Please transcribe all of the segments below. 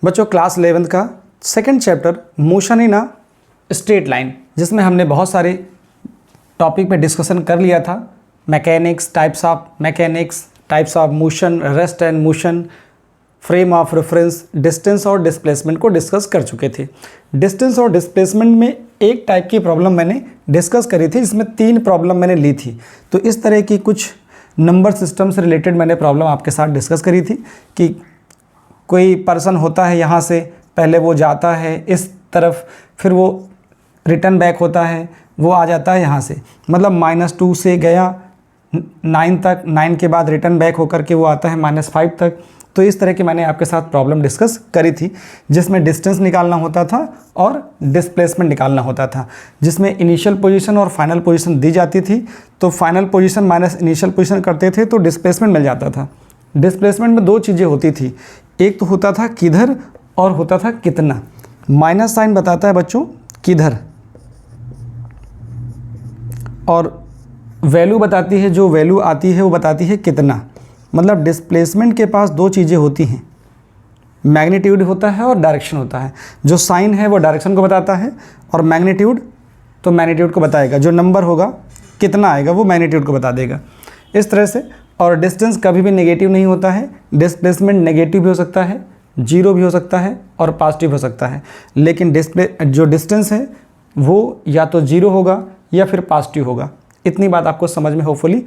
बच्चों class 11th का second chapter motion in a straight line, जिसमें हमने बहुत सारे टॉपिक पे डिस्कशन कर लिया था। Mechanics, types of motion, rest and motion, frame of reference, distance और डिस्प्लेसमेंट को डिस्कस कर चुके थे। डिस्टेंस और डिस्प्लेसमेंट में एक टाइप की प्रॉब्लम मैंने डिस्कस करी थी, इसमें 3 प्रॉब्लम मैंने ली थी। तो इस तरह की कुछ नंबर सिस्टम से रिलेटेड मैंने प्रॉब्लम आपके साथ डिस्कस करी थी कि कोई पर्सन होता है, यहाँ से पहले वो जाता है इस तरफ, फिर वो रिटर्न बैक होता है, वो आ जाता है यहाँ से, मतलब -2 से गया 9 तक, 9 के बाद रिटर्न बैक होकर के वो आता है -5 तक। तो इस तरह की मैंने आपके साथ प्रॉब्लम डिस्कस करी थी, जिसमें डिस्टेंस निकालना होता था और डिस्प्लेसमेंट निकालना होता था, जिसमें इनिशियल पोजीशन और फाइनल पोजीशन दी जाती थी। तो final position minus initial position करते थे तो डिस्प्लेसमेंट मिल जाता था। डिस्प्लेसमेंट में 2 चीज़ें होती थी, एक तो होता था किधर और होता था कितना। माइनस साइन बताता है बच्चों किधर, और वैल्यू बताती है, जो वैल्यू आती है वो बताती है कितना। मतलब डिस्प्लेसमेंट के पास 2 चीज़ें होती हैं, मैग्नीट्यूड होता है और डायरेक्शन होता है। जो साइन है वो डायरेक्शन को बताता है और मैग्नीट्यूड तो मैग्नीट्यूड को बताएगा। जो नंबर होगा कितना आएगा वो मैग्नीट्यूड को बता देगा, इस तरह से। और डिस्टेंस कभी भी नेगेटिव नहीं होता है, डिस्प्लेसमेंट नेगेटिव भी हो सकता है, 0 भी हो सकता है और पॉजिटिव हो सकता है। लेकिन जो डिस्टेंस है वो या तो 0 होगा या फिर पॉजिटिव होगा। इतनी बात आपको समझ में होपफुली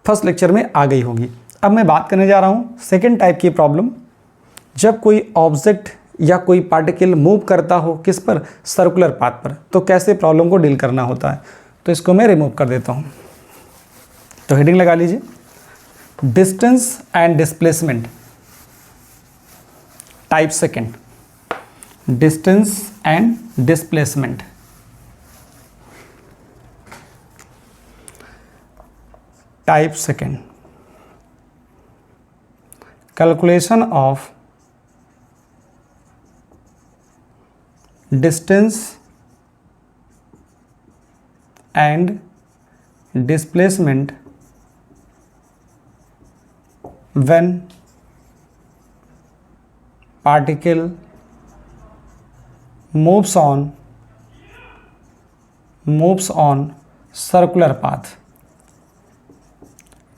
फर्स्ट लेक्चर में आ गई होगी। अब मैं बात करने जा रहा हूँ सेकेंड टाइप की प्रॉब्लम, जब कोई ऑब्जेक्ट या कोई पार्टिकल मूव करता हो किस पर, सर्कुलर पाथ पर, तो कैसे प्रॉब्लम को डील करना होता है। तो इसको मैं रिमूव कर देता हूँ। तो हेडिंग लगा लीजिए, distance and displacement type second, distance and displacement. Type second, calculation of distance and displacement when particle moves on circular path.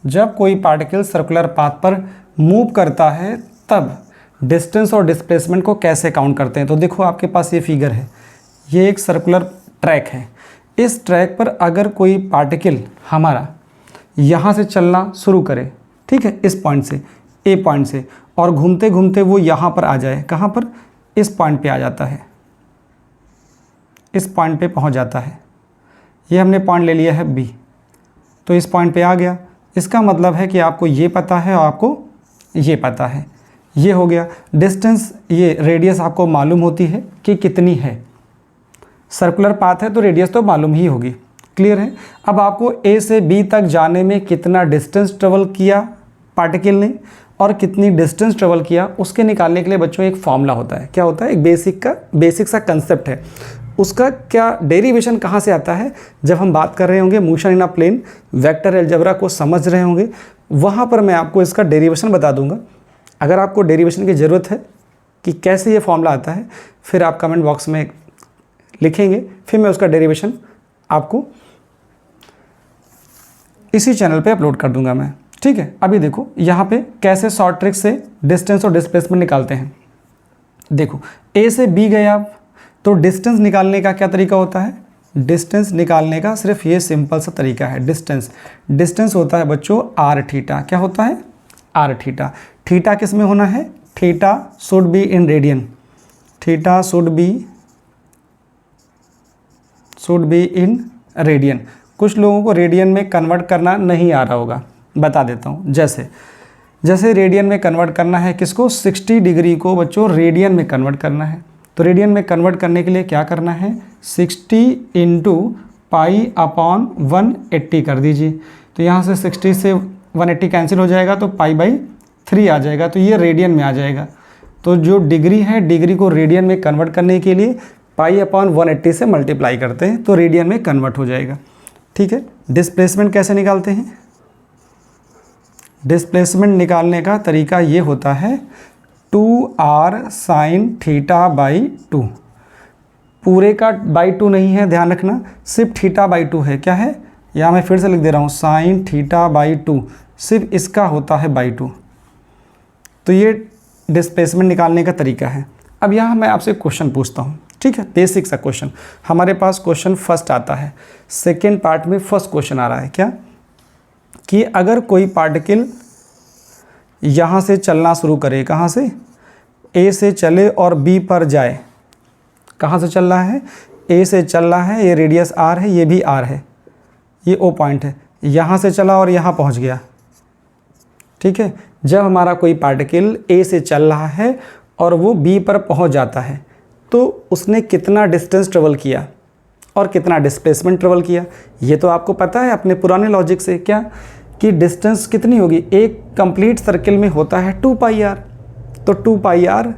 जब कोई पार्टिकल सर्कुलर पाथ पर मूव करता है तब डिस्टेंस और डिस्प्लेसमेंट को कैसे काउंट करते हैं। तो देखो आपके पास ये फिगर है, ये एक सर्कुलर ट्रैक है। इस ट्रैक पर अगर कोई पार्टिकल हमारा यहाँ से चलना शुरू करे, ठीक है, इस पॉइंट से, ए पॉइंट से, और घूमते घूमते वो यहाँ पर आ जाए, कहाँ पर, इस पॉइंट पे आ जाता है, इस पॉइंट पे पहुँच जाता है। ये हमने पॉइंट ले लिया है बी, तो इस पॉइंट पे आ गया। इसका मतलब है कि आपको ये पता है और आपको ये पता है, ये हो गया डिस्टेंस। ये रेडियस आपको मालूम होती है कि कितनी है, सर्कुलर पाथ है तो रेडियस तो मालूम ही होगी, क्लियर है। अब आपको ए से बी तक जाने में कितना डिस्टेंस ट्रेवल किया पार्टिकल ने और कितनी डिस्टेंस ट्रेवल किया, उसके निकालने के लिए बच्चों एक फॉर्मूला होता है। क्या होता है, एक बेसिक सा कंसेप्ट है। उसका क्या डेरिवेशन कहाँ से आता है, जब हम बात कर रहे होंगे motion in a plane, vector algebra को समझ रहे होंगे, वहाँ पर मैं आपको इसका डेरिवेशन बता दूंगा। अगर आपको डेरिवेशन की ज़रूरत है कि कैसे ये फॉर्मूला आता है, फिर आप कमेंट बॉक्स में लिखेंगे, फिर मैं उसका डेरिवेशन आपको इसी चैनल पे अपलोड कर दूंगा मैं, ठीक है। अभी देखो यहाँ पे कैसे शॉर्ट ट्रिक से डिस्टेंस और डिस्प्लेसमेंट निकालते हैं। देखो ए से बी गए आप, तो डिस्टेंस निकालने का क्या तरीका होता है, डिस्टेंस निकालने का सिर्फ ये सिंपल सा तरीका है। डिस्टेंस होता है बच्चों आर थीटा। क्या होता है, आर थीटा। थीटा किस में होना है, theta should be in radian, theta should be in radian. कुछ लोगों को रेडियन में कन्वर्ट करना नहीं आ रहा होगा, बता देता हूँ। जैसे रेडियन में कन्वर्ट करना है किसको, 60 डिग्री को बच्चों रेडियन में कन्वर्ट करना है। तो रेडियन में कन्वर्ट करने के लिए क्या करना है, 60 इंटू π/180 कर दीजिए। तो यहाँ से 60 से 180 कैंसिल हो जाएगा तो π/3 आ जाएगा, तो ये रेडियन में आ जाएगा। तो जो डिग्री है, डिग्री को रेडियन में कन्वर्ट करने के लिए π/180 से मल्टीप्लाई करते हैं तो रेडियन में कन्वर्ट हो जाएगा, ठीक है। डिस्प्लेसमेंट कैसे निकालते हैं, डिस्प्लेसमेंट निकालने का तरीका ये होता है, 2r साइन थीटा बाई 2। पूरे का बाई 2 नहीं है, ध्यान रखना, सिर्फ थीटा बाई 2 है। क्या है, यहाँ मैं फिर से लिख दे रहा हूँ, साइन थीटा बाई 2, सिर्फ इसका होता है बाई 2। तो ये डिस्प्लेसमेंट निकालने का तरीका है। अब यहाँ मैं आपसे क्वेश्चन पूछता हूँ, ठीक है, बेसिक सा क्वेश्चन। हमारे पास क्वेश्चन फर्स्ट आता है, सेकेंड पार्ट में फर्स्ट क्वेश्चन आ रहा है। क्या कि अगर कोई पार्टिकल यहाँ से चलना शुरू करे, कहाँ से, ए से चले और बी पर जाए। कहाँ से चल रहा है, ए से चल रहा है, ये रेडियस आर है, ये भी आर है, ये ओ पॉइंट है, यहाँ से चला और यहाँ पहुँच गया, ठीक है। जब हमारा कोई पार्टिकल ए से चल रहा है और वो बी पर पहुँच जाता है, तो उसने कितना डिस्टेंस ट्रेवल किया और कितना डिस्प्लेसमेंट ट्रेवल किया, ये तो आपको पता है अपने पुराने लॉजिक से। क्या कि डिस्टेंस कितनी होगी, एक कंप्लीट सर्किल में होता है 2 पाई आर, तो 2 पाई आर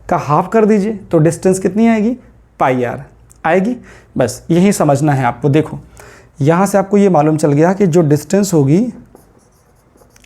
का हाफ कर दीजिए तो डिस्टेंस कितनी आएगी, पाई आर आएगी। बस यही समझना है आपको। देखो यहाँ से आपको ये मालूम चल गया कि जो डिस्टेंस होगी,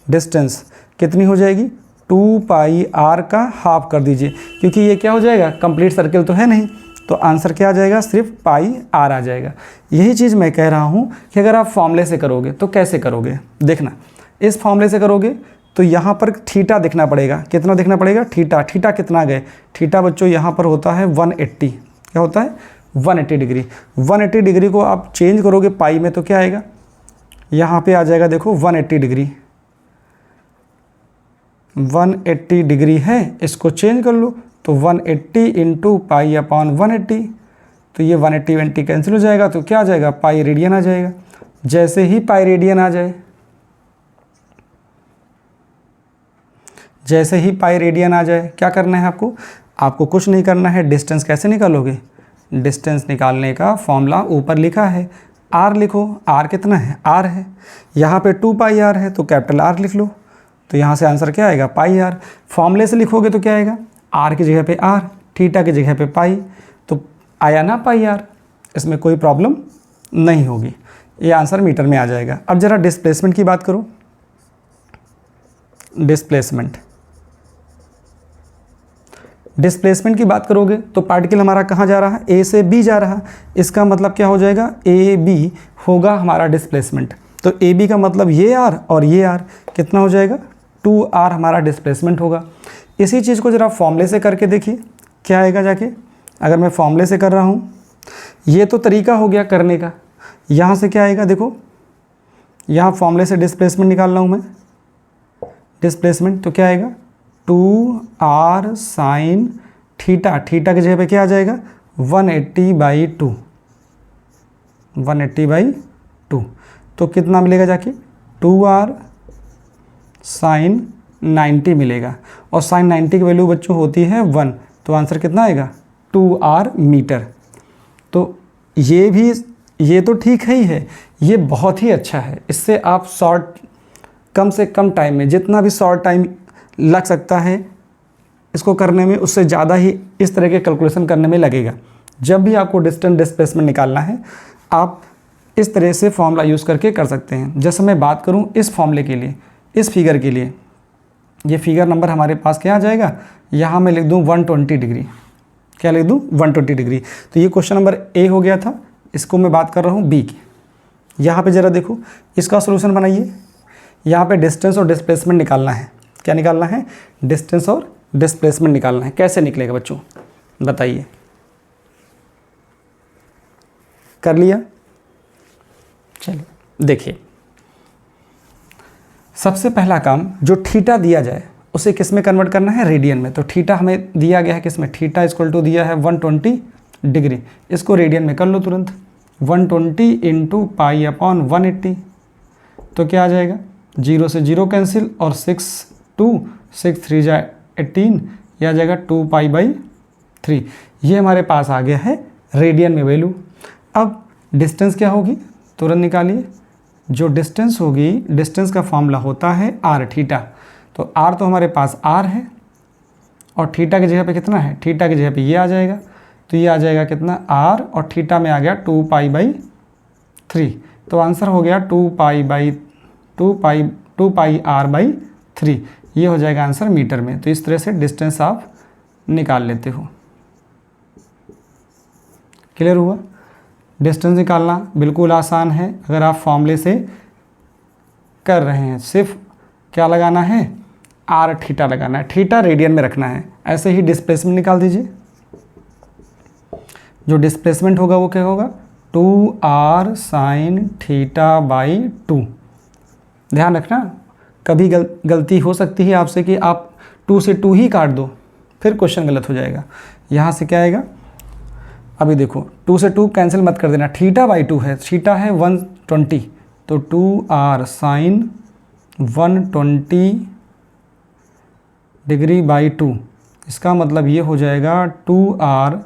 डिस्टेंस कितनी हो जाएगी, 2 पाई आर का हाफ कर दीजिए, क्योंकि ये क्या हो जाएगा, कंप्लीट सर्किल तो है नहीं, तो आंसर क्या आ जाएगा, सिर्फ पाई आर आ जाएगा। यही चीज़ मैं कह रहा हूँ कि अगर आप फॉर्मूले से करोगे तो कैसे करोगे, देखना, इस फॉर्मूले से करोगे तो यहाँ पर थीटा दिखना पड़ेगा, कितना दिखना पड़ेगा, थीटा। थीटा कितना गए, थीटा बच्चों यहाँ पर होता है 180, क्या होता है 180 डिग्री। 180 डिग्री को आप चेंज करोगे पाई में तो क्या आएगा, यहाँ पे आ जाएगा, देखो 180 डिग्री, 180 डिग्री है, इसको चेंज कर लो तो 180 इंटू पाई अपॉन 180, तो ये 180 कैंसिल हो जाएगा, तो क्या आ जाएगा, पाई रेडियन आ जाएगा। जैसे ही पाई रेडियन आ जाए, जैसे ही पाई रेडियन आ जाए, क्या करना है आपको, आपको कुछ नहीं करना है। डिस्टेंस कैसे निकालोगे, डिस्टेंस निकालने का फॉर्मूला ऊपर लिखा है, आर लिखो, आर कितना है, आर है, यहाँ पे 2 पाई आर है तो कैपिटल आर लिख लो, तो यहाँ से आंसर क्या आएगा, पाई आर। फॉर्मूले से लिखोगे तो क्या आएगा, आर की जगह पे आर, थीटा की जगह पे पाई, तो आया ना पाई आर, इसमें कोई प्रॉब्लम नहीं होगी, ये आंसर मीटर में आ जाएगा। अब ज़रा डिस्प्लेसमेंट की बात करो, डिस्प्लेसमेंट की बात करोगे तो पार्टिकल हमारा कहाँ जा रहा है, ए से बी जा रहा है, इसका मतलब क्या हो जाएगा, ए बी होगा हमारा डिस्प्लेसमेंट। तो ए बी का मतलब ये आर और ये आर कितना हो जाएगा, 2r हमारा डिस्प्लेसमेंट होगा। इसी चीज़ को ज़रा फॉर्मूले से करके देखिए क्या आएगा जाके। अगर मैं फॉर्मूले से कर रहा हूँ, ये तो तरीका हो गया करने का, यहाँ से क्या आएगा, देखो यहाँ फॉर्मूले से डिस्प्लेसमेंट निकाल रहा हूँ मैं, डिस्प्लेसमेंट तो क्या आएगा, 2r साइन थीटा, थीटा की जगह पे क्या आ जाएगा, 180/2, 180/2, तो कितना मिलेगा जाके, 2r साइन 90 मिलेगा, और साइन 90 की वैल्यू बच्चों होती है 1, तो आंसर कितना आएगा, 2r मीटर। तो ये तो ठीक है ही है, ये बहुत ही अच्छा है, इससे आप कम से कम टाइम में, जितना भी शॉर्ट टाइम लग सकता है इसको करने में, उससे ज़्यादा ही इस तरह के कैलकुलेशन करने में लगेगा। जब भी आपको डिस्टेंस डिस्प्लेसमेंट निकालना है, आप इस तरह से फॉर्मूला यूज़ करके कर सकते हैं। जैसे मैं बात करूं इस फॉर्मूले के लिए, इस फिगर के लिए, ये फिगर नंबर हमारे पास क्या आ जाएगा, यहाँ मैं लिख दूँ 120 डिग्री, क्या लिख दूँ 120 डिग्री। तो ये क्वेश्चन नंबर ए हो गया था, इसको मैं बात कर रहा हूँ बी की। यहाँ पे ज़रा देखो, इसका सोल्यूशन बनाइए। यहाँ पे डिस्टेंस और डिस्प्लेसमेंट निकालना है, क्या निकालना है, डिस्टेंस और डिस्प्लेसमेंट निकालना है। कैसे निकलेगा बच्चों बताइए, कर लिया, चलिए देखिए। सबसे पहला काम, जो थीटा दिया जाए उसे किस में कन्वर्ट करना है, रेडियन में। तो थीटा हमें दिया गया है किस में, थीटा इक्वल टू दिया है 120 डिग्री, इसको रेडियन में कर लो तुरंत, 120 इंटू पाई अपॉन 180, तो क्या आ जाएगा, 0 से 0 कैंसिल, और 6 3 जा 18, यह आ जाएगा 2 पाई/3। ये हमारे पास आ गया है रेडियन में वैल्यू। अब डिस्टेंस क्या होगी, तुरंत निकालिए। जो डिस्टेंस होगी, डिस्टेंस का फॉर्मूला होता है आर थीटा, तो आर तो हमारे पास आर है, और थीटा की जगह पे कितना है, थीटा की जगह पे ये आ जाएगा, तो ये आ जाएगा कितना, आर, और थीटा में आ गया 2 पाई/3, तो आंसर हो गया 2 पाई r/3। ये हो जाएगा आंसर मीटर में। तो इस तरह से डिस्टेंस आप निकाल लेते हो। क्लियर हुआ? डिस्टेंस निकालना बिल्कुल आसान है अगर आप फॉर्मूले से कर रहे हैं। सिर्फ क्या लगाना है, आर थीटा लगाना है, थीटा रेडियन में रखना है। ऐसे ही डिस्प्लेसमेंट निकाल दीजिए। जो डिस्प्लेसमेंट होगा वो क्या होगा, 2r साइन थीटा बाई 2। ध्यान रखना, कभी गलती हो सकती है आपसे कि आप 2 से 2 ही काट दो, फिर क्वेश्चन गलत हो जाएगा। यहाँ से क्या आएगा, अभी देखो 2 से 2 कैंसिल मत कर देना, थीटा बाई 2 है, थीटा है 120, तो 2r साइन 120 डिग्री बाई 2। इसका मतलब ये हो जाएगा 2r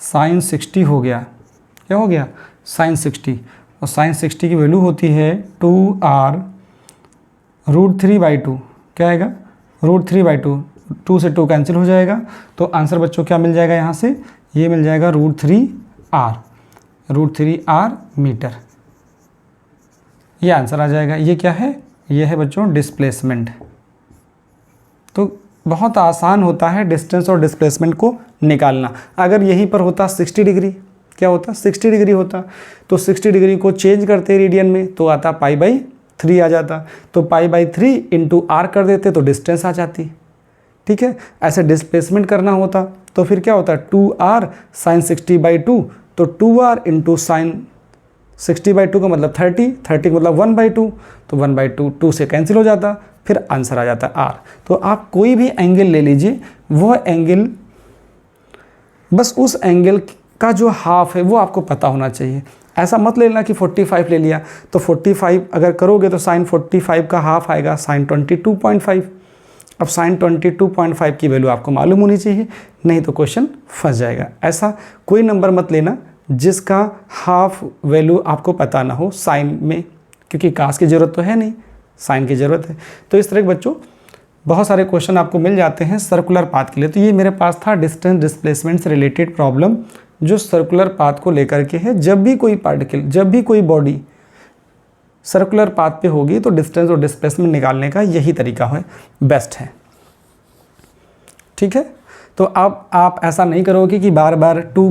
साइन 60 हो गया। क्या हो गया, साइन 60। और साइन 60 की वैल्यू होती है 2r रूट 3 बाई 2। क्या आएगा, रूट 3 बाई 2। 2 से 2 कैंसिल हो जाएगा, तो आंसर बच्चों क्या मिल जाएगा यहाँ से, ये मिल जाएगा रूट 3r मीटर। ये आंसर आ जाएगा। ये क्या है, ये है बच्चों डिस्प्लेसमेंट। तो बहुत आसान होता है डिस्टेंस और डिस्प्लेसमेंट को निकालना। अगर यहीं पर होता 60 डिग्री, क्या होता 60 डिग्री होता, तो 60 डिग्री को चेंज करते रेडियन में तो आता पाई बाई 3 आ जाता, तो पाई बाई 3 इंटू आर कर देते तो डिस्टेंस आ जाती। ठीक है, ऐसे डिस्प्लेसमेंट करना होता तो फिर क्या होता, 2r साइन 60 बाई 2, तो 2r इंटू साइन 60 बाई 2 का मतलब 30 का मतलब 1 बाई 2, तो 1 बाई 2 2 से कैंसिल हो जाता, फिर आंसर आ जाता r। तो आप कोई भी एंगल ले लीजिए, वह एंगल बस उस एंगल का जो हाफ है वो आपको पता होना चाहिए। ऐसा मत लेना कि 45 ले लिया, तो 45 अगर करोगे तो साइन 45 का हाफ आएगा साइन 22.5। अब साइन 22.5 की वैल्यू आपको मालूम होनी चाहिए, नहीं तो क्वेश्चन फंस जाएगा। ऐसा कोई नंबर मत लेना जिसका हाफ वैल्यू आपको पता ना हो साइन में, क्योंकि कास की ज़रूरत तो है नहीं, साइन की ज़रूरत है। तो इस तरह के बच्चों बहुत सारे क्वेश्चन आपको मिल जाते हैं सर्कुलर पाथ के लिए। तो ये मेरे पास था डिस्टेंस डिस्प्लेसमेंट से रिलेटेड प्रॉब्लम जो सर्कुलर पाथ को लेकर के है। जब भी कोई पार्टिकल, जब भी कोई बॉडी सर्कुलर पाथ पे होगी तो डिस्टेंस और डिस्प्लेसमेंट निकालने का यही तरीका है, बेस्ट है। ठीक है, तो अब आप ऐसा नहीं करोगे कि बार बार 2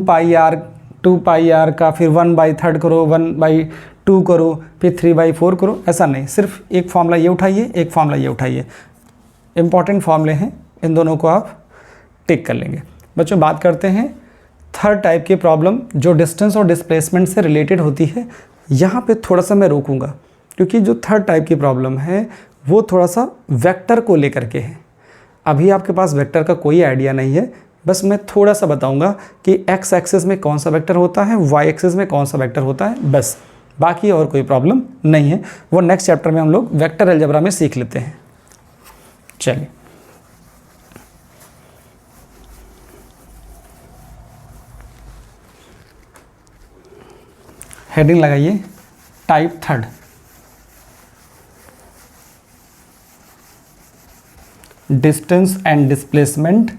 पाई आर का फिर 1/3 करो, 1/2 करो, फिर 3/4 करो, ऐसा नहीं। सिर्फ एक फॉर्मूला ये उठाइए, एक फॉर्मूला ये उठाइए, इंपॉर्टेंट फॉर्मूले हैं, इन दोनों को आप टिक कर लेंगे। बच्चों बात करते हैं थर्ड टाइप की प्रॉब्लम जो डिस्टेंस और डिस्प्लेसमेंट से रिलेटेड होती है। यहाँ पे थोड़ा सा मैं रोकूंगा क्योंकि जो थर्ड टाइप की प्रॉब्लम है वो थोड़ा सा वेक्टर को लेकर के है। अभी आपके पास वेक्टर का कोई आइडिया नहीं है, बस मैं थोड़ा सा बताऊंगा कि एक्स एक्सिस में कौन सा वेक्टर होता है, वाई एक्सिस में कौन सा वेक्टर होता है, बस। बाकी और कोई प्रॉब्लम नहीं है, वो नेक्स्ट चैप्टर में हम लोग वेक्टर अलजेब्रा में सीख लेते हैं। चलिए, हेडिंग लगाइए type third. Distance and displacement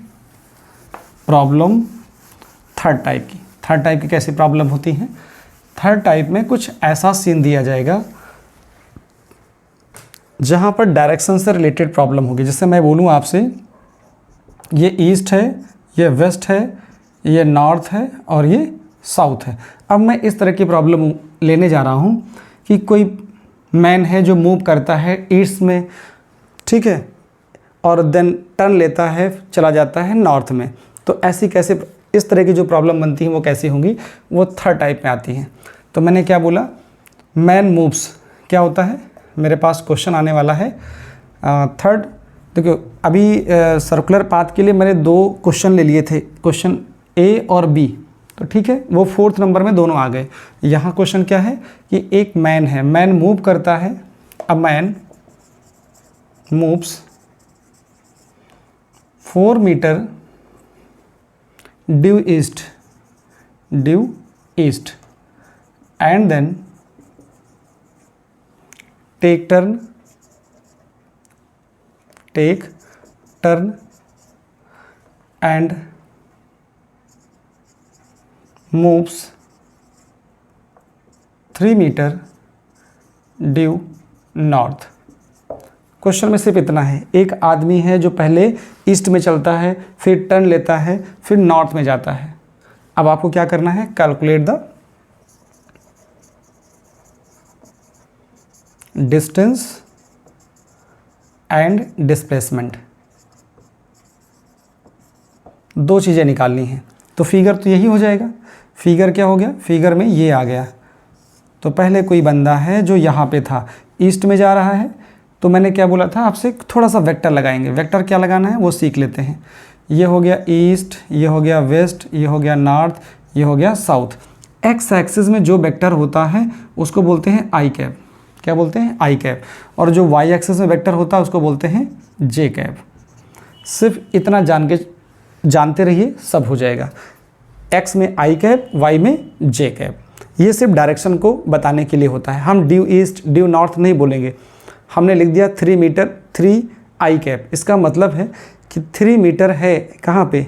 problem third type की। थर्ड टाइप की कैसी प्रॉब्लम होती है, थर्ड टाइप में कुछ ऐसा सीन दिया जाएगा जहाँ पर डायरेक्शन से रिलेटेड प्रॉब्लम होगी। जैसे मैं बोलूँ आपसे ये ईस्ट है, ये वेस्ट है, ये नॉर्थ है और ये साउथ है। अब मैं इस तरह की प्रॉब्लम लेने जा रहा हूँ कि कोई मैन है जो मूव करता है ईस्ट में, ठीक है, और देन टर्न लेता है, चला जाता है नॉर्थ में। तो ऐसी कैसे, इस तरह की जो प्रॉब्लम बनती है वो कैसी होंगी, वो थर्ड टाइप में आती हैं। तो मैंने क्या बोला, मैन मूव्स क्या होता है, मेरे पास क्वेश्चन आने वाला है थर्ड। देखो अभी सर्कुलर पाथ के लिए मैंने 2 क्वेश्चन ले लिए थे, क्वेश्चन ए और बी, तो ठीक है, वो 4th नंबर में दोनों आ गए। यहाँ क्वेश्चन क्या है कि एक मैन है, मैन मूव करता है, a man moves 4 metre due east and then take turn and moves 3 metre due north. Question में सिर्फ इतना है, एक आदमी है जो पहले ईस्ट में चलता है, फिर टर्न लेता है, फिर नॉर्थ में जाता है। अब आपको क्या करना है, calculate the distance and displacement. दो चीज़ें निकालनी हैं, तो फिगर तो यही हो जाएगा। फिगर क्या हो गया, फिगर में ये आ गया। तो पहले कोई बंदा है जो यहाँ पे था, ईस्ट में जा रहा है, तो मैंने क्या बोला था आपसे, थोड़ा सा वेक्टर लगाएंगे। वेक्टर क्या लगाना है वो सीख लेते हैं। ये हो गया ईस्ट, ये हो गया वेस्ट, ये हो गया नॉर्थ, ये हो गया साउथ। एक्स एक्सिस में जो वेक्टर होता है उसको बोलते हैं आई कैप। क्या बोलते हैं, आई कैप। और जो वाई एक्सिस में वेक्टर होता है उसको बोलते हैं जे कैप। सिर्फ इतना जानते रहिए, सब हो जाएगा। एक्स में आई कैप, वाई में जे कैप। ये सिर्फ डायरेक्शन को बताने के लिए होता है। हम ड्यू ईस्ट ड्यू नॉर्थ नहीं बोलेंगे। हमने लिख दिया 3 मीटर 3 आई कैप, इसका मतलब है कि 3 मीटर है कहाँ पे,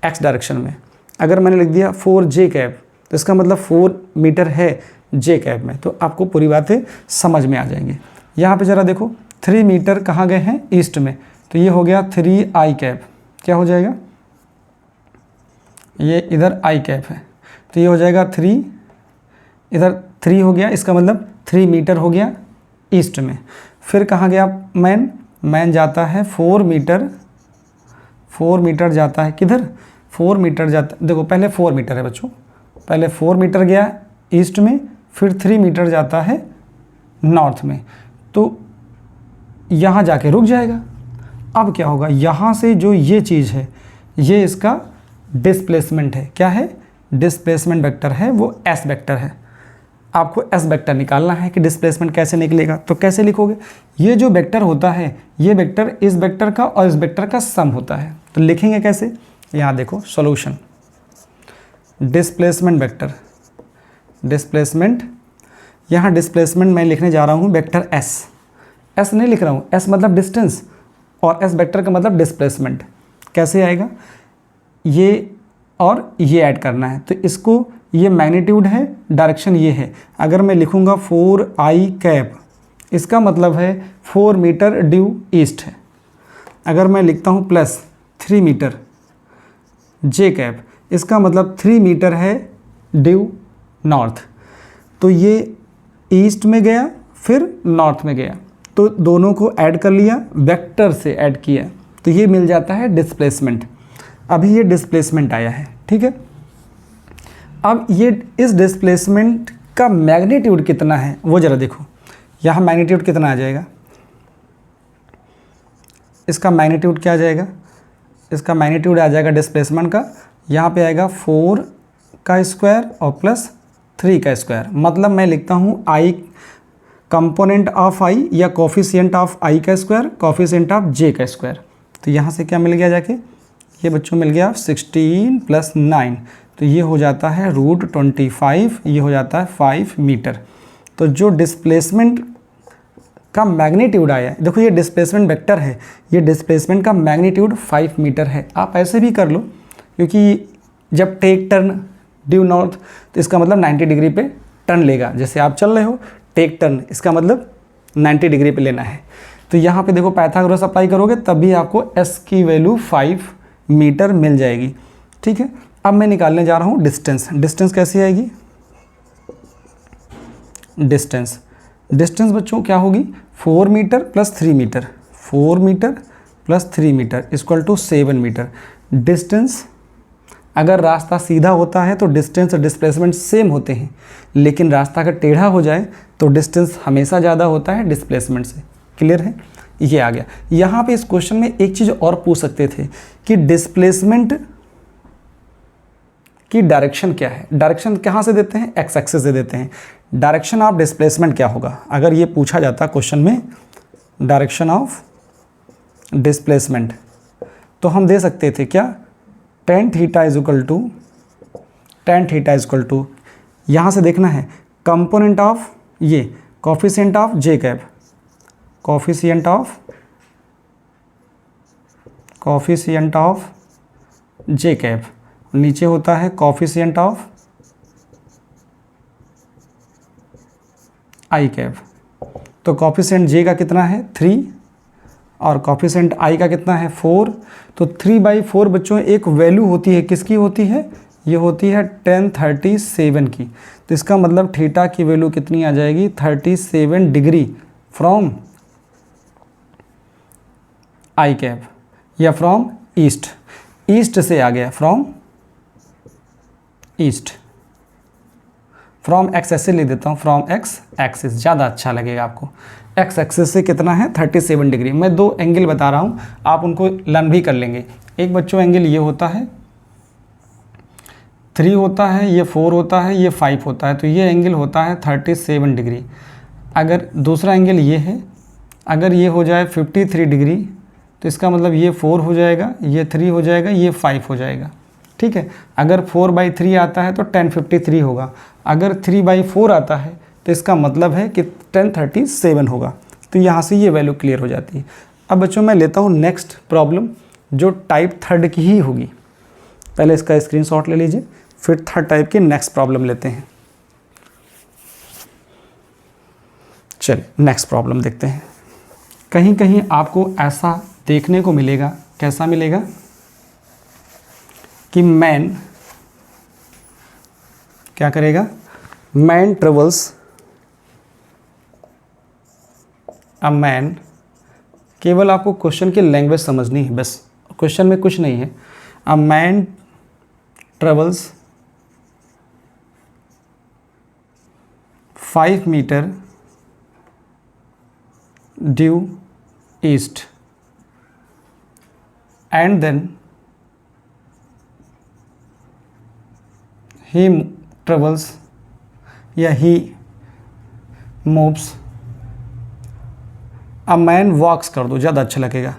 एक्स डायरेक्शन में। अगर मैंने लिख दिया 4 जे कैप, तो इसका मतलब 4 मीटर है जे कैप में। तो आपको पूरी बातें समझ में आ जाएंगी। यहाँ पे ज़रा देखो, 3 मीटर कहाँ गए हैं, ईस्ट में, तो ये हो गया 3 आई कैप। क्या हो जाएगा, ये इधर आई कैप है, तो ये हो जाएगा 3, इधर 3 हो गया, इसका मतलब 3 मीटर हो गया ईस्ट में। फिर कहाँ गया मैन जाता है 4 मीटर, 4 मीटर जाता है किधर, 4 मीटर जाता, देखो पहले 4 मीटर है बच्चों, पहले 4 मीटर गया ईस्ट में, फिर 3 मीटर जाता है नॉर्थ में, तो यहाँ जाके रुक जाएगा। अब क्या होगा, यहाँ से जो ये चीज़ है, ये इसका डिस्प्लेसमेंट है। क्या है, डिस्प्लेसमेंट वेक्टर है, वो एस वेक्टर है। आपको एस वेक्टर निकालना है कि डिस्प्लेसमेंट कैसे निकलेगा। तो कैसे लिखोगे, ये जो वेक्टर होता है, ये वेक्टर इस वेक्टर का और इस वेक्टर का सम होता है। तो लिखेंगे कैसे, यहाँ देखो सॉल्यूशन, डिस्प्लेसमेंट वेक्टर, डिस्प्लेसमेंट, यहाँ डिस्प्लेसमेंट मैं लिखने जा रहा हूँ वेक्टर एस। एस नहीं लिख रहा हूँ, एस मतलब डिस्टेंस और एस वेक्टर का मतलब डिस्प्लेसमेंट। कैसे आएगा, ये और ये ऐड करना है, तो इसको, ये मैग्नीट्यूड है, डायरेक्शन ये है। अगर मैं लिखूँगा 4 आई कैप, इसका मतलब है 4 मीटर ड्यू ईस्ट है। अगर मैं लिखता हूँ प्लस 3 मीटर जे कैप, इसका मतलब 3 मीटर है ड्यू नॉर्थ। तो ये ईस्ट में गया फिर नॉर्थ में गया, तो दोनों को ऐड कर लिया, वेक्टर से ऐड किया, तो ये मिल जाता है डिस्प्लेसमेंट। अभी ये डिस्प्लेसमेंट आया है, ठीक है। अब ये इस डिस्प्लेसमेंट का मैग्नीट्यूड कितना है वो ज़रा देखो। यहाँ मैग्नीट्यूड कितना आ जाएगा, इसका मैग्नीट्यूड क्या आ जाएगा, इसका मैग्नीट्यूड आ जाएगा डिस्प्लेसमेंट का, यहाँ पे आएगा 4 का स्क्वायर और प्लस 3 का स्क्वायर। मतलब मैं लिखता हूँ आई कंपोनेंट ऑफ आई या कोफिशिएंट ऑफ आई का स्क्वायर, कोफिशिएंट ऑफ जे का स्क्वायर। तो यहाँ से क्या मिल गया जाके, ये बच्चों मिल गया 16 + 9, तो ये हो जाता है √25, ये हो जाता है 5 मीटर। तो जो डिस्प्लेसमेंट का मैग्नीट्यूड आया, देखो ये डिस्प्लेसमेंट वेक्टर है, ये डिस्प्लेसमेंट का मैग्नीट्यूड 5 मीटर है। आप ऐसे भी कर लो, क्योंकि जब टेक टर्न ड्यू नॉर्थ, तो इसका मतलब 90 डिग्री पे टर्न लेगा। जैसे आप चल रहे हो, टेक टर्न, इसका मतलब 90 डिग्री पे लेना है। तो यहाँ पे देखो पाइथागोरस अप्लाई करोगे तब भी आपको एस की वैल्यू 5 मीटर मिल जाएगी, ठीक है। अब मैं निकालने जा रहा हूँ डिस्टेंस। डिस्टेंस कैसी आएगी, डिस्टेंस बच्चों क्या होगी, 4 metre + 3 metre, 4 metre + 3 metre = 7 metre. Distance, अगर रास्ता सीधा होता है तो डिस्टेंस और डिस्प्लेसमेंट सेम होते हैं, लेकिन रास्ता अगर टेढ़ा हो जाए तो डिस्टेंस हमेशा ज़्यादा होता है डिस्प्लेसमेंट से। क्लियर है, ये आ गया। यहाँ पे इस क्वेश्चन में एक चीज़ और पूछ सकते थे कि डिस्प्लेसमेंट की डायरेक्शन क्या है। डायरेक्शन कहाँ से देते हैं, एक्स एक्सिस से देते हैं। डायरेक्शन ऑफ डिस्प्लेसमेंट क्या होगा, अगर ये पूछा जाता क्वेश्चन में डायरेक्शन ऑफ डिस्प्लेसमेंट, तो हम दे सकते थे क्या, tan theta is equal to, यहाँ से देखना है कंपोनेंट ऑफ ये coefficient of j cap, coefficient of j cap, नीचे होता है कोफिशिएंट ऑफ आई कैप। तो कोफिशिएंट जे का कितना है 3, और कॉफिशेंट आई का कितना है 4, तो 3/4 बच्चों एक वैल्यू होती है, किसकी होती है, ये होती है tan 37 की। तो इसका मतलब थीटा की वैल्यू कितनी आ जाएगी 37 डिग्री फ्रॉम आई कैप या फ्रॉम ईस्ट, ईस्ट से आ गया, from east, from x axis लिख देता हूँ, फ्रॉम एक्स एक्सिस ज़्यादा अच्छा लगेगा आपको। एक्स एक्सिस से कितना है 37 डिग्री। मैं 2 एंगल बता रहा हूँ, आप उनको लर्न भी कर लेंगे। एक बच्चों एंगल ये होता है 3 होता है, ये 4 होता है, ये 5 होता है, तो ये एंगल होता है 37 डिग्री। अगर दूसरा एंगल ये है, अगर ये हो जाए 53 डिग्री तो इसका मतलब ये 4 हो जाएगा, ये 3 हो जाएगा, ये 5 हो जाएगा, ठीक है। अगर 4/3 आता है तो tan 53 होगा, अगर 3/4 आता है तो इसका मतलब है कि tan 37 होगा। तो यहाँ से ये वैल्यू क्लियर हो जाती है। अब बच्चों मैं लेता हूँ नेक्स्ट प्रॉब्लम जो टाइप 3 की ही होगी। पहले इसका स्क्रीनशॉट ले लीजिए, फिर 3rd टाइप की नेक्स्ट प्रॉब्लम लेते हैं। चलिए नेक्स्ट प्रॉब्लम देखते हैं। कहीं कहीं आपको ऐसा देखने को मिलेगा, कैसा मिलेगा कि मैन क्या करेगा, मैन ट्रेवल्स, अ मैन, केवल आपको क्वेश्चन की लैंग्वेज समझनी है बस, क्वेश्चन में कुछ नहीं है। A man travels 5 metre due east and then he travels या he moves, a man walks कर दो ज़्यादा अच्छा लगेगा,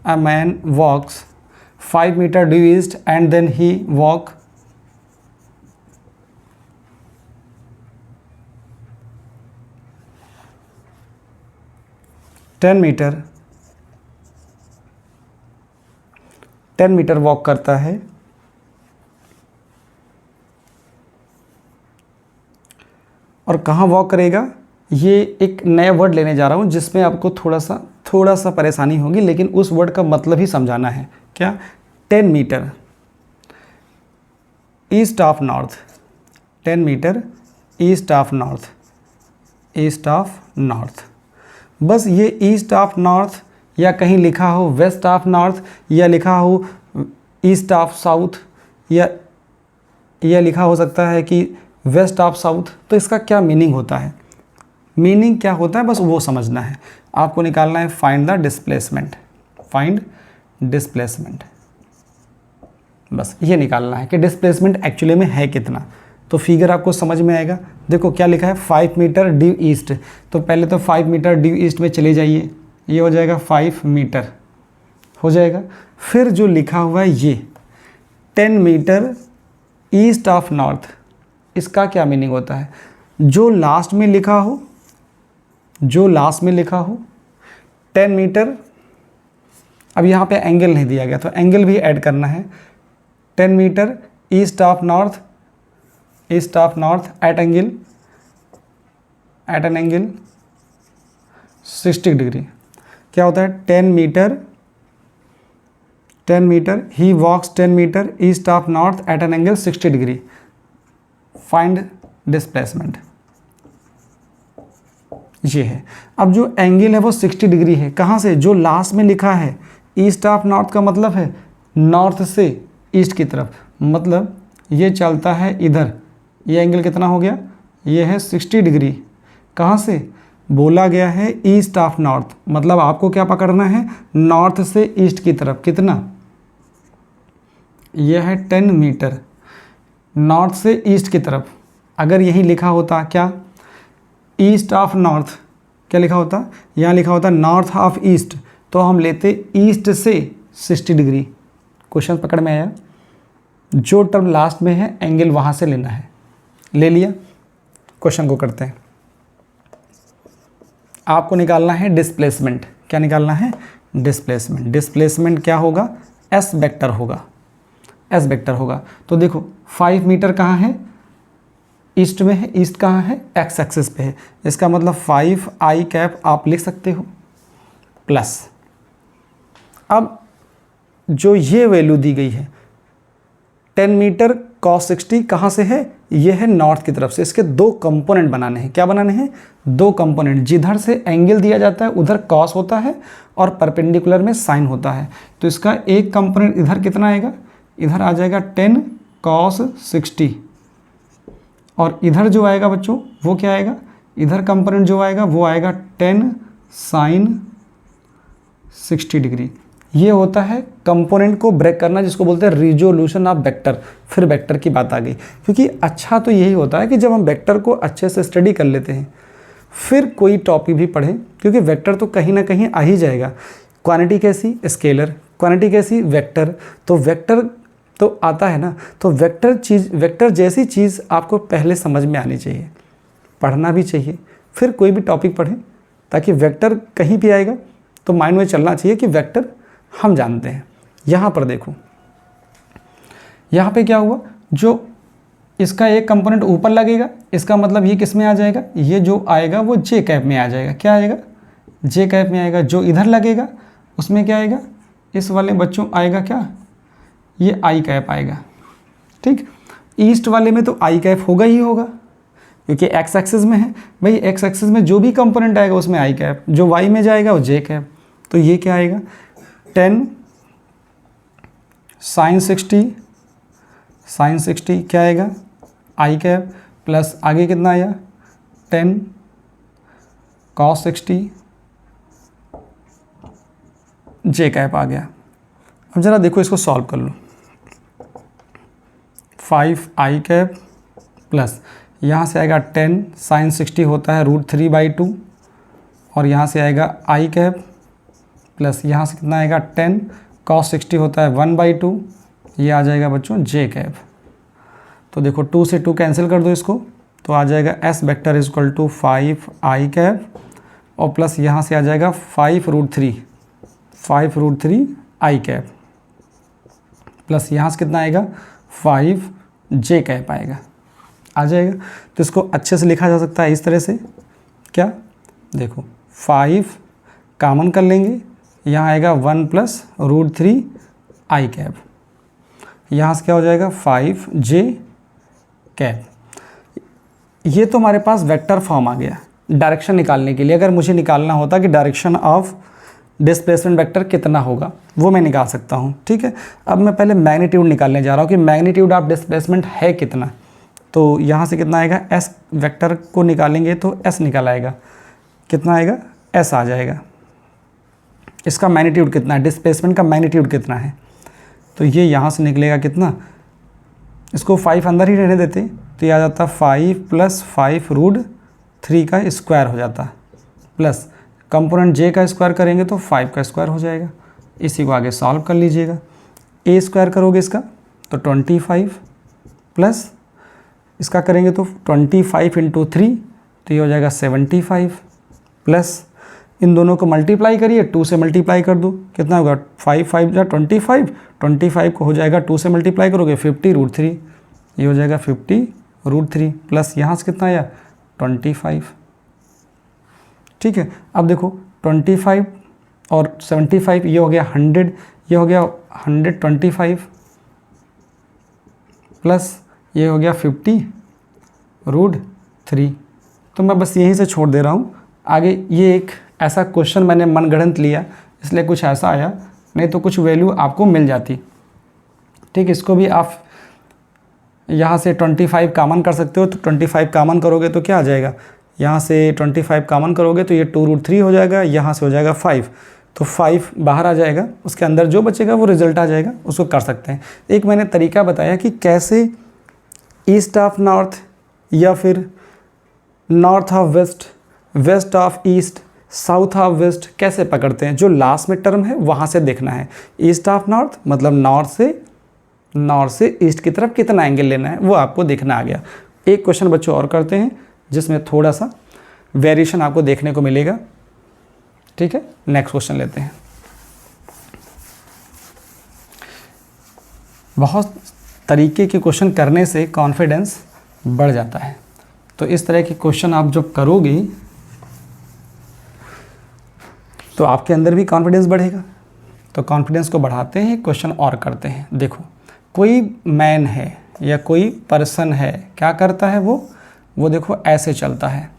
a man walks 5 metre due east and then he walk 10 metre walk करता है और कहाँ वॉक करेगा, ये एक नया वर्ड लेने जा रहा हूँ जिसमें आपको थोड़ा सा परेशानी होगी, लेकिन उस वर्ड का मतलब ही समझाना है। क्या, 10 metre east of north, 10 metre east of north, east of north, बस ये ईस्ट ऑफ नॉर्थ या कहीं लिखा हो वेस्ट ऑफ नॉर्थ या लिखा हो ईस्ट ऑफ साउथ या लिखा हो सकता है कि वेस्ट ऑफ साउथ, तो इसका क्या मीनिंग होता है, मीनिंग क्या होता है बस वो समझना है। आपको निकालना है find the displacement, find displacement, बस ये निकालना है कि डिस्प्लेसमेंट एक्चुअली में है कितना। तो फिगर आपको समझ में आएगा। देखो क्या लिखा है 5 मीटर ड्यू ईस्ट, तो पहले तो 5 मीटर ड्यू ईस्ट में चले जाइए, ये हो जाएगा 5 मीटर हो जाएगा। फिर जो लिखा हुआ है ये 10 मीटर ईस्ट ऑफ नॉर्थ, इसका क्या मीनिंग होता है, जो लास्ट में लिखा हो, जो लास्ट में लिखा हो 10 मीटर, अब यहाँ पे एंगल नहीं दिया गया तो एंगल भी ऐड करना है। 10 metre east of north, east of north at an angle 60 degree. क्या होता है 10 metre he walks 10 metre east of north at an angle 60 degree, find displacement, ये है। अब जो एंगल है वो 60 डिग्री है, कहाँ से, जो लास्ट में लिखा है ईस्ट ऑफ नॉर्थ का मतलब है नॉर्थ से ईस्ट की तरफ, मतलब ये चलता है इधर, ये एंगल कितना हो गया, ये है 60 डिग्री। कहाँ से, बोला गया है ईस्ट ऑफ नॉर्थ, मतलब आपको क्या पकड़ना है, नॉर्थ से ईस्ट की तरफ, कितना, यह है 10 मीटर नॉर्थ से ईस्ट की तरफ। अगर यही लिखा होता क्या, ईस्ट ऑफ नॉर्थ, क्या लिखा होता, यहाँ लिखा होता नॉर्थ ऑफ ईस्ट, तो हम लेते ईस्ट से 60 डिग्री। क्वेश्चन पकड़ में आया, जो टर्म लास्ट में है एंगल वहाँ से लेना है, ले लिया। क्वेश्चन को करते हैं, आपको निकालना है डिस्प्लेसमेंट। क्या निकालना है, डिस्प्लेसमेंट। डिस्प्लेसमेंट क्या होगा, एस वेक्टर होगा, एस वेक्टर होगा। तो देखो 5 मीटर कहाँ है, ईस्ट में है, ईस्ट कहाँ है, एक्स एक्सिस पे है, इसका मतलब 5 आई कैप आप लिख सकते हो, प्लस, अब जो ये वैल्यू दी गई है 10 मीटर cos 60 कहाँ से है, ये है नॉर्थ की तरफ से। इसके दो कंपोनेंट बनाने हैं। क्या बनाने हैं, दो कंपोनेंट। जिधर से एंगल दिया जाता है उधर cos होता है और परपेंडिकुलर में साइन होता है। तो इसका एक कंपोनेंट इधर कितना आएगा, इधर आ जाएगा 10 cos 60, और इधर जो आएगा बच्चों वो क्या आएगा, इधर कंपोनेंट जो आएगा वो आएगा 10 sin 60 डिग्री। ये होता है कंपोनेंट को ब्रेक करना, जिसको बोलते हैं रिजोल्यूशन ऑफ वेक्टर। फिर वेक्टर की बात आ गई, क्योंकि अच्छा तो यही होता है कि जब हम वेक्टर को अच्छे से स्टडी कर लेते हैं फिर कोई टॉपिक भी पढ़ें, क्योंकि वेक्टर तो कहीं ना कहीं आ ही जाएगा। क्वांटिटी कैसी, स्केलर, क्वांटिटी कैसी, वेक्टर। तो वेक्टर तो आता है ना, तो वेक्टर जैसी चीज़ आपको पहले समझ में आनी चाहिए, पढ़ना भी चाहिए, फिर कोई भी टॉपिक पढ़ें, ताकि वेक्टर कहीं भी आएगा तो माइंड में चलना चाहिए कि वेक्टर हम जानते हैं। यहाँ पर देखो, यहाँ पे क्या हुआ, जो इसका एक कंपोनेंट ऊपर लगेगा, इसका मतलब ये किस में आ जाएगा, ये जो आएगा वो जे कैप में आ जाएगा। क्या आएगा, जे कैप में आएगा। जो इधर लगेगा उसमें क्या आएगा, इस वाले बच्चों आएगा क्या, ये आई कैप आएगा। ठीक, ईस्ट वाले में तो आई कैप होगा ही होगा, क्योंकि एक्स एक्सिस में है। भाई एक्स एक्सिस में जो भी कंपोनेंट आएगा उसमें आई कैप, जो वाई में जाएगा वो जे कैप। तो ये क्या आएगा, 10 sin 60 क्या आएगा, आई कैप, प्लस आगे कितना आया 10 cos 60 जे कैप आ गया। अब ज़रा देखो इसको सॉल्व कर लो। 5 आई कैप प्लस यहाँ से आएगा 10 sin 60 होता है √3/2, और यहाँ से आएगा आई कैप प्लस यहाँ से कितना आएगा 10 cos 60 होता है 1/2, ये आ जाएगा बच्चों जे कैप। तो देखो 2 से 2 कैंसिल कर दो इसको, तो आ जाएगा s vector is equal to 5 i cap, और प्लस यहाँ से आ जाएगा 5√3 आई कैप, प्लस यहाँ से कितना आएगा 5 जे कैप आएगा, आ जाएगा। तो इसको अच्छे से लिखा जा सकता है इस तरह से। क्या, देखो 5 कॉमन कर लेंगे, यहाँ आएगा 1 + √3 आई कैप, यहाँ से क्या हो जाएगा 5 जे कैप। ये तो हमारे पास वेक्टर फॉर्म आ गया डायरेक्शन निकालने के लिए। अगर मुझे निकालना होता कि डायरेक्शन ऑफ डिस्प्लेसमेंट वेक्टर कितना होगा, वो मैं निकाल सकता हूँ। ठीक है, अब मैं पहले मैग्नीट्यूड निकालने जा रहा हूँ कि मैग्नीट्यूड ऑफ डिस्प्लेसमेंट है कितना। तो यहाँ से कितना आएगा, एस वेक्टर को निकालेंगे तो एस निकल आएगा, कितना आएगा, एस आ जाएगा। इसका मैग्नीट्यूड कितना है, डिस्प्लेसमेंट का मैग्नीट्यूड कितना है, तो ये यहाँ से निकलेगा कितना, इसको 5 अंदर ही रहने देते तो ये आ जाता 5 + 5√3 का स्क्वायर हो जाता, प्लस कंपोनेंट जे का स्क्वायर करेंगे तो 5 का स्क्वायर हो जाएगा। इसी को आगे सॉल्व कर लीजिएगा। ए स्क्वायर करोगे इसका तो 25, प्लस इसका करेंगे तो 25 × 3 तो ये हो जाएगा 75, प्लस इन दोनों को मल्टीप्लाई करिए, 2 से मल्टीप्लाई कर दो, कितना होगा 5 × 5 = 25, 25 को हो जाएगा 2 से मल्टीप्लाई करोगे 50√3, ये हो जाएगा 50√3, प्लस यहाँ से कितना आया 25। ठीक है, अब देखो 25 और 75, ये हो गया 100, ये हो गया 125, प्लस ये हो गया 50√3। तो मैं बस यहीं से छोड़ दे रहा हूँ आगे। ये एक ऐसा क्वेश्चन मैंने मनगढ़ंत लिया, इसलिए कुछ ऐसा आया, नहीं तो कुछ वैल्यू आपको मिल जाती। ठीक, इसको भी आप यहाँ से 25 कॉमन कर सकते हो, तो 25 कॉमन करोगे तो क्या आ जाएगा, यहाँ से 25 कॉमन करोगे तो ये 2√3 हो जाएगा, यहाँ से हो जाएगा 5, तो 5 बाहर आ जाएगा, उसके अंदर जो बचेगा वो रिजल्ट आ जाएगा, उसको कर सकते हैं। एक मैंने तरीका बताया कि कैसे ईस्ट ऑफ नॉर्थ या फिर north of west, west of east, south of west कैसे पकड़ते हैं। जो लास्ट में टर्म है वहाँ से देखना है। ईस्ट ऑफ नॉर्थ मतलब नॉर्थ से ईस्ट की तरफ कितना एंगल लेना है वो आपको देखना आ गया। एक क्वेश्चन बच्चों और करते हैं जिसमें थोड़ा सा वेरिएशन आपको देखने को मिलेगा। ठीक है, नेक्स्ट क्वेश्चन लेते हैं। बहुत तरीके के क्वेश्चन करने से कॉन्फिडेंस बढ़ जाता है। तो इस तरह के क्वेश्चन आप जब करोगे तो आपके अंदर भी कॉन्फिडेंस बढ़ेगा। तो कॉन्फिडेंस को बढ़ाते हैं, क्वेश्चन और करते हैं। देखो, कोई मैन है या कोई पर्सन है, क्या करता है वो देखो ऐसे चलता है।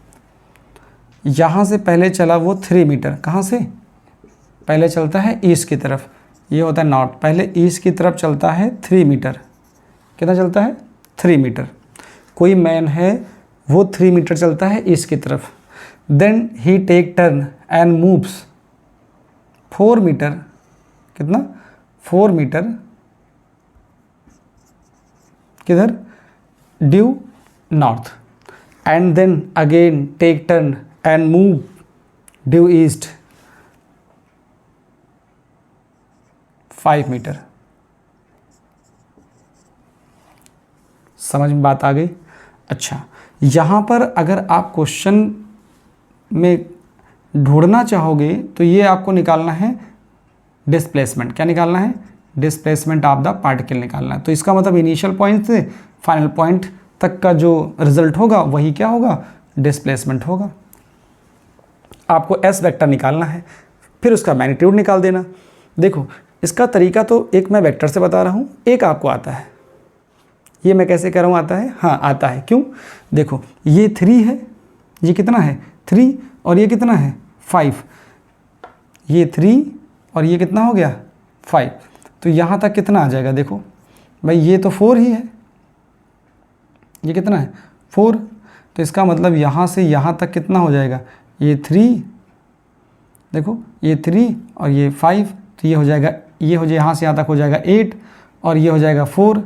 यहाँ से पहले चला वो 3 मीटर, कहाँ से पहले चलता है ईस्ट की तरफ, ये होता है नॉर्थ। पहले ईस्ट की तरफ चलता है 3 मीटर, कितना चलता है 3 मीटर। कोई मैन है वो 3 मीटर चलता है ईस्ट की तरफ। Then he take turn and moves 4 metre, कितना 4 मीटर किधर due north. And then again take turn and move due east 5 metre. समझ में बात आ गई? अच्छा, यहाँ पर अगर आप क्वेश्चन में ढूंढना चाहोगे तो ये आपको निकालना है डिस्प्लेसमेंट। क्या निकालना है? डिस्प्लेसमेंट ऑफ द पार्टिकल निकालना है। तो इसका मतलब इनिशियल पॉइंट से फाइनल पॉइंट तक का जो रिजल्ट होगा वही क्या होगा? डिस्प्लेसमेंट होगा। आपको एस वेक्टर निकालना है, फिर उसका मैग्नीट्यूड निकाल देना। देखो, इसका तरीका तो एक मैं वेक्टर से बता रहा हूँ, एक आपको आता है। ये मैं कैसे कर रहा हूँ? आता है, हाँ आता है। क्यों? देखो, ये 3 है, ये कितना है 3, और ये कितना है 5। ये 3 और ये कितना हो गया 5। तो यहाँ तक कितना आ जाएगा? देखो भाई, ये तो 4 ही है, ये कितना है 4। तो इसका मतलब यहाँ से यहाँ तक कितना हो जाएगा? ये 3, देखो ये 3 और ये 5, तो ये हो जाएगा, ये हो जाए यहाँ से यहाँ तक हो जाएगा 8, और ये हो जाएगा 4।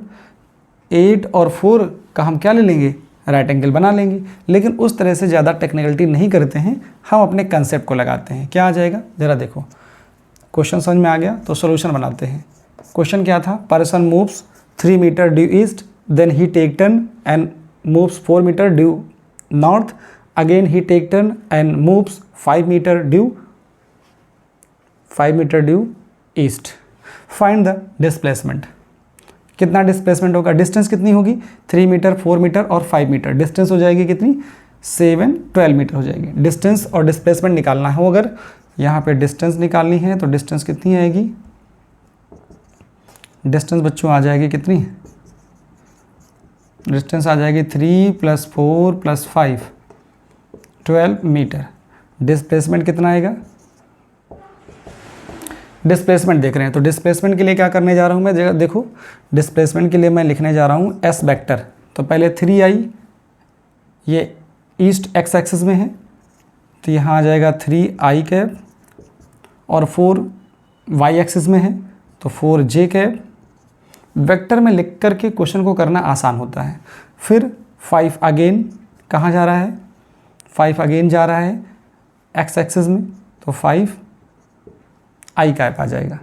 8 और 4 का हम क्या ले लेंगे? राइट एंगल बना लेंगे। लेकिन उस तरह से ज़्यादा टेक्निकलिटी नहीं करते हैं, हम अपने कंसेप्ट को लगाते हैं। क्या आ जाएगा ज़रा देखो, क्वेश्चन समझ में आ गया तो सॉल्यूशन बनाते हैं। क्वेश्चन क्या था? Person moves 3 metre due east, then he take turn and moves 4 metre due north, again he take turn and moves 5 metre due east. Find the displacement. कितना डिस्प्लेसमेंट होगा? डिस्टेंस कितनी होगी? 3 मीटर, 4 मीटर और 5 metre. Distance हो जाएगी कितनी? 7, 12 metre हो जाएगी। डिस्टेंस और डिस्प्लेसमेंट निकालना हो, अगर यहाँ पे डिस्टेंस निकालनी है तो डिस्टेंस कितनी आएगी? डिस्टेंस बच्चों आ जाएगी कितनी? डिस्टेंस आ जाएगी 3 + 4 + 5, 12 मीटर। डिस्प्लेसमेंट कितना आएगा? डिस्प्लेसमेंट देख रहे हैं तो डिस्प्लेसमेंट के लिए क्या करने जा रहा हूँ मैं? देखो, डिस्प्लेसमेंट के लिए मैं लिखने जा रहा हूँ एस वेक्टर। तो पहले 3i, ये ईस्ट एक्स एक्सिस में है, तो यहाँ आ जाएगा 3i कैप, और 4 वाई एक्सिस में है तो 4j कैप। वेक्टर में लिख करके क्वेश्चन को करना आसान होता है। फिर 5 अगेन कहाँ जा रहा है? 5 अगेन जा रहा है एक्स एक्सिस में, तो 5i कैप आ जाएगा।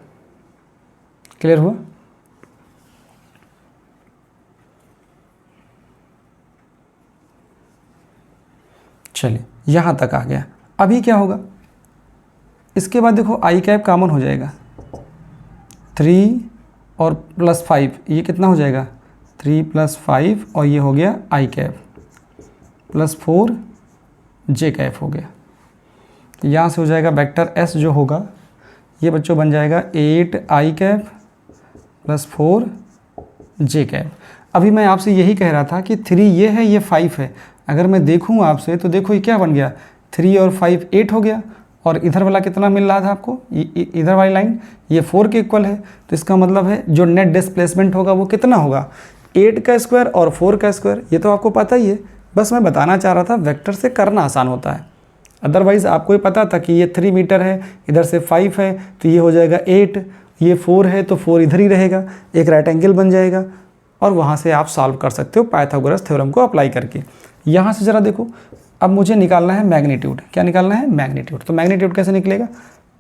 क्लियर हुआ? चलिए, यहाँ तक आ गया। अभी क्या होगा? इसके बाद देखो i कैप कॉमन हो जाएगा, 3 और +5, ये कितना हो जाएगा? 3 + 5, और ये हो गया i कैप + 4j कैप हो गया। यहाँ से हो जाएगा वेक्टर s जो होगा, ये बच्चों बन जाएगा 8i कैप + 4j कैप। अभी मैं आपसे यही कह रहा था कि 3 ये है, ये 5 है। अगर मैं देखूँ आपसे तो देखो ये क्या बन गया? 3 और 5 8 हो गया, और इधर वाला कितना मिल रहा था आपको? इधर वाली लाइन ये 4 के इक्वल है। तो इसका मतलब है जो नेट डिस्प्लेसमेंट होगा वो कितना होगा? 8 का स्क्वायर और 4 का स्क्वायर। ये तो आपको पता ही है, बस मैं बताना चाह रहा था वेक्टर से करना आसान होता है। अदरवाइज़ आपको ही पता था कि ये 3 मीटर है, इधर से 5 है तो ये हो जाएगा 8, ये 4 है तो 4 इधर ही रहेगा, एक राइट एंगल बन जाएगा, और वहाँ से आप सॉल्व कर सकते हो पाइथागोरस थ्योरम को अप्लाई करके। यहाँ से ज़रा देखो, अब मुझे निकालना है मैग्नीट्यूड। क्या निकालना है? मैग्नीट्यूड। तो मैग्नीट्यूड कैसे निकलेगा?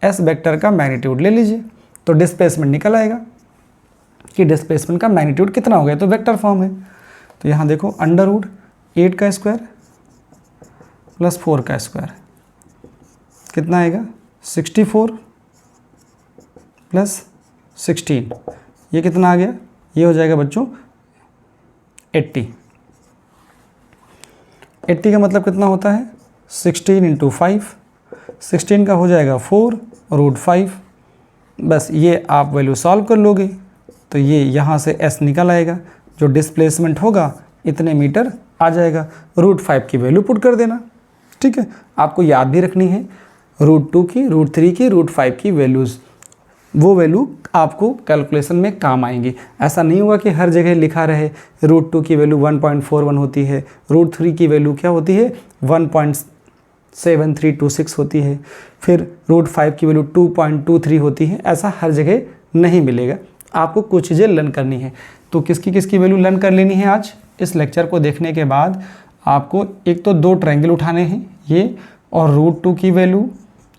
एस वेक्टर का मैग्नीट्यूड ले लीजिए, तो डिस्प्लेसमेंट निकल आएगा कि डिस्प्लेसमेंट का मैग्नीट्यूड कितना हो गया। तो वेक्टर फॉर्म है, तो यहाँ देखो √8 का स्क्वायर + 4 का स्क्वायर कितना आएगा? 64 + 16, ये कितना आ गया? ये हो जाएगा बच्चों 80। 80 का मतलब कितना होता है? 16 × 5, 16 का हो जाएगा 4√5। बस ये आप वैल्यू सॉल्व कर लोगे तो ये यहाँ से s निकल आएगा, जो डिस्प्लेसमेंट होगा इतने मीटर आ जाएगा। √5 की वैल्यू पुट कर देना, ठीक है। आपको याद भी रखनी है √2 की, √3 की, √5 की वैल्यूज़, वो वैल्यू आपको कैलकुलेशन में काम आएंगी। ऐसा नहीं होगा कि हर जगह लिखा रहे √2 की वैल्यू 1.41 होती है, √3 की वैल्यू क्या होती है 1.7326 होती है, फिर √5 की वैल्यू 2.23 होती है। ऐसा हर जगह नहीं मिलेगा। आपको कुछ चीज़ें लर्न करनी है। तो किसकी वैल्यू लर्न कर लेनी है आज इस लेक्चर को देखने के बाद? आपको एक तो 2 ट्रायंगल उठाने हैं ये, और √2 की वैल्यू,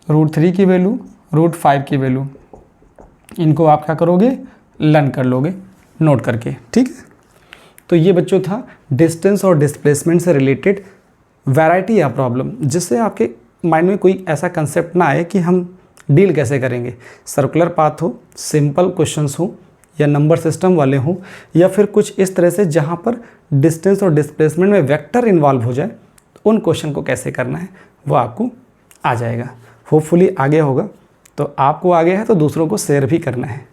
√3 की वैल्यू, √5 की वैल्यू, इनको आप क्या करोगे, लर्न कर लोगे नोट करके, ठीक है। तो ये बच्चों था डिस्टेंस और डिस्प्लेसमेंट से रिलेटेड वैरायटी ऑफ प्रॉब्लम, जिससे आपके माइंड में कोई ऐसा कंसेप्ट ना आए कि हम डील कैसे करेंगे। सर्कुलर पाथ हो, सिंपल क्वेश्चंस हो, या नंबर सिस्टम वाले हों, या फिर कुछ इस तरह से जहाँ पर डिस्टेंस और डिस्प्लेसमेंट में वेक्टर इन्वॉल्व हो जाए, उन क्वेश्चन को कैसे करना है वो आपको आ जाएगा। होपफुली आगे होगा। तो आपको आगे है तो दूसरों को शेयर भी करना है।